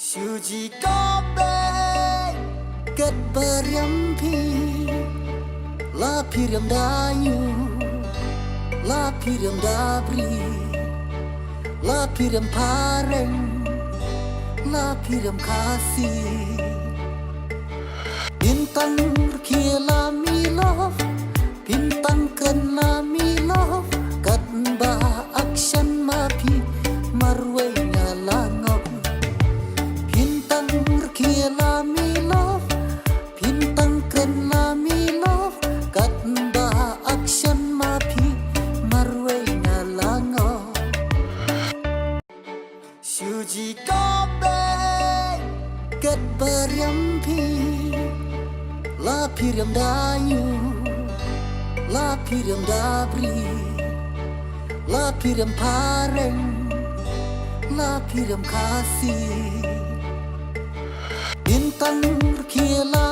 Suji kobe ket beriampi la piriam dayu la piriam dabri la piriam pareng la piriam kasih bintang kiela milo bintang kena milo kat ba akshan mapi marway langok bintang kiela milo bintang kena milo kat ba akshan mapi marway langok suji kobe ket beriampi la piriam dayu la piriam dabri la piriam pareng la piriam kasih bintang kiela